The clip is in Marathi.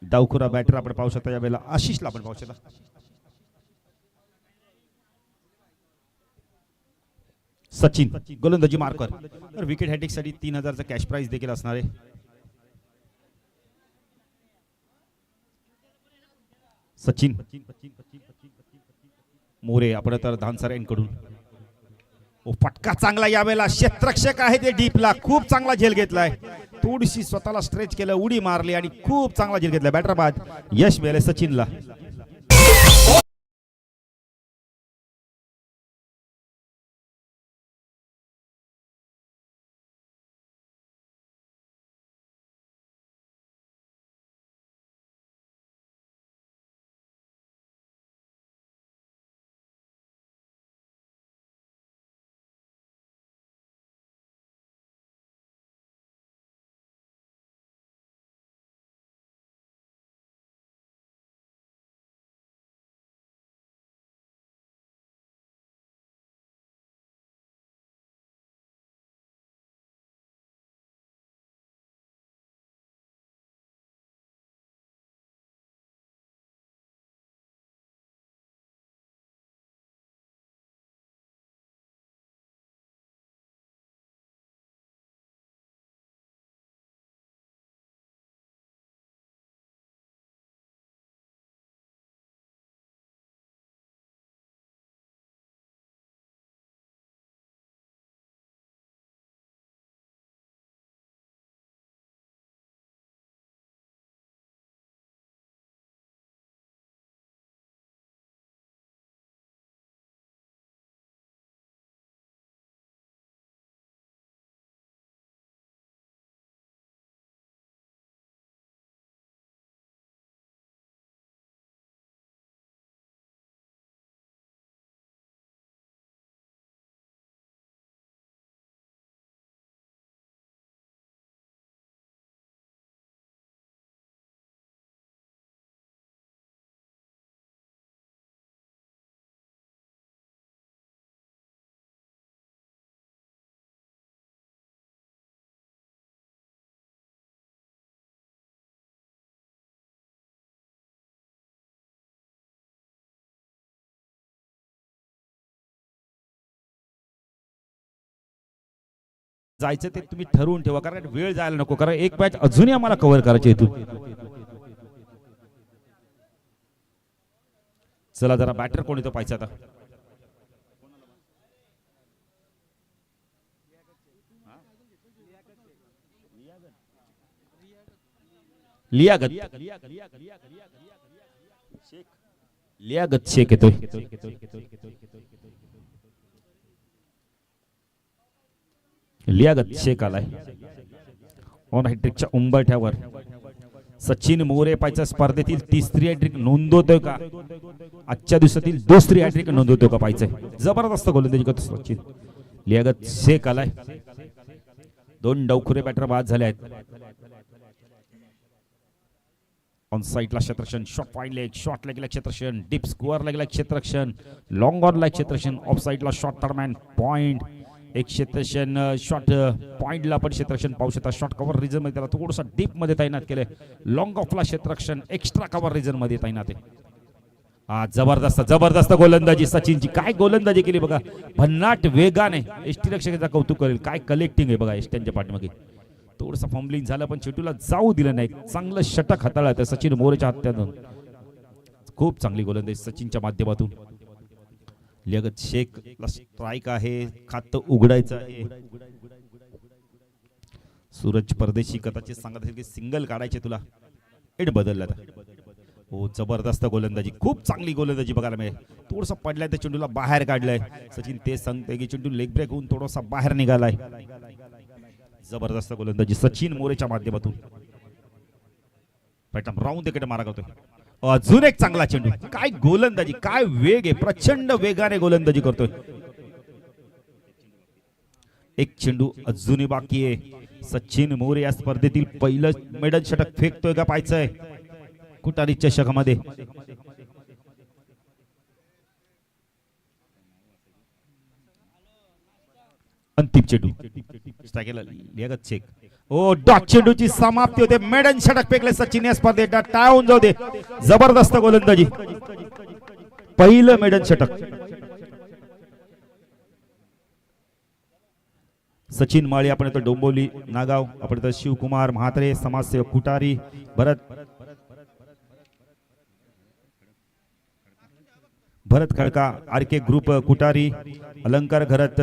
डावखुरा बॅटर आपण पाहू शकता, यावेळेला आशिषला आपण पाहू शकता. सचिन गोलंदाजी मार्कर. तर विकेट हॅट्रिक साठी 3000चा कॅश प्राइज देखील असणार आहे. सचिन मोरे आपण तर धानसर यांकडून. फटका चांगला यावेळेला, क्षेत्ररक्षक आहे ते डीपला, खूप चांगला झेल घेतलाय. थोडीशी स्वतःला स्ट्रेच केलं, उडी मारली आणि खूप चांगला झेल घेतलाय. बॅटर बाद, यश मिळाले सचिनला. जायचं ते तुम्ही ठरवून ठेवा, कारण वेळ जायला नको, कारण एक मॅच अजूनही आम्हाला कव्हर करायची इथून. चला जरा बॅटर कोणी तो पाहिजे आता. लियागत लियागत शेख येतोय. लियागत शेख आलाय ऑन हॅट्रिकच्या उंबरठ्यावर. सचिन मोरे पायच्या स्पर्धेतील तिसरी हॅट्रिक नोंदवतोय का, आजच्या दिवसातील दुसरी हॅट्रिक नोंदवतोय का पाहिजे. जबरदस्त गोलंदाजी करतो सचिन. लियागत शेख आलाय. दोन डावखुरे बॅटर बाद झाले आहेत. ऑन साइडला क्षेत्ररक्षण, शॉर्ट वाईड लेग, शॉर्ट लेगला क्षेत्ररक्षण, डीप स्क्वेअर लेगला क्षेत्ररक्षण, लॉंग ऑन ला क्षेत्ररक्षण, ऑफ साइडला शॉर्ट टर्मॅन पॉइंट, एक क्षेत्ररक्षण शॉर्ट पॉइंटला पण क्षेत्ररक्षण पाहू शकता. शॉर्ट कव्हर रिजन मध्ये त्याला थोडंसं डीप मध्ये तैनात केले. लॉंग ऑफला क्षेत्ररक्षण एक्स्ट्रा कव्हर रिजन मध्ये तैनात आहे. जबरदस्त जबरदस्त गोलंदाजी सचिनची. काय गोलंदाजी केली बघा, भन्नाट वेगाने. यष्टीरक्षकाचा कौतुक करेल, काय कलेक्टिंग आहे बघा यष्ट्यांच्या पाठीमागे. थोडंसं फंबलिंग झालं पण चेंडूला जाऊ दिलं नाही. चांगलं षटक हाताळलं सचिन मोरेच्या हातातून. खूप चांगली गोलंदाजी सचिनच्या माध्यमातून. लियागत शेख स्ट्राइक आहे, खातं उघडायचं आहे. सूरज परदेशी कदाचित सांगत असेल की सिंगल काढायचे तुला. एड बदलला. हो जबरदस्त गोलंदाजी, खूप चांगली गोलंदाजी बघायला मिळेल. थोडंसं पडलाय तर चेंडूला बाहेर काढलाय सचिन. ते सांगते की चेंडू लेग ब्रेक होऊन थोडासा बाहेर निघालाय. जबरदस्त गोलंदाजी सचिन मोरेच्या माध्यमातून. राऊंड तिकडे मारा करतोय. अजून एक चांगला चेंडू. काय गोलंदाजी, काय वेग आहे, प्रचंड वेगाने गोलंदाजी करतोय. एक चेंडू अजूनही बाकी आहे. सचिन मोरे या स्पर्धेतील पहिलं मेडल षटक फेकतोय का पाहायचंय कुटारी चषकामध्ये. अंतिम चेंडू लगत चेक ओ डॉट चेंडूची समाप्ती होते. मेडन षटक फेकले सचिन या स्पर्धेत. टाळ्या होऊन जाऊ दे. जबरदस्त गोलंदाजी. पहिलं मेडन षटक सचिन माळी. आपण येतो डोंबोली नागाव. आपण येतो शिवकुमार म्हात्रे समाजसेवक कुटारी. भरत खडका आर के ग्रुप कुटारी. अलंकार घरत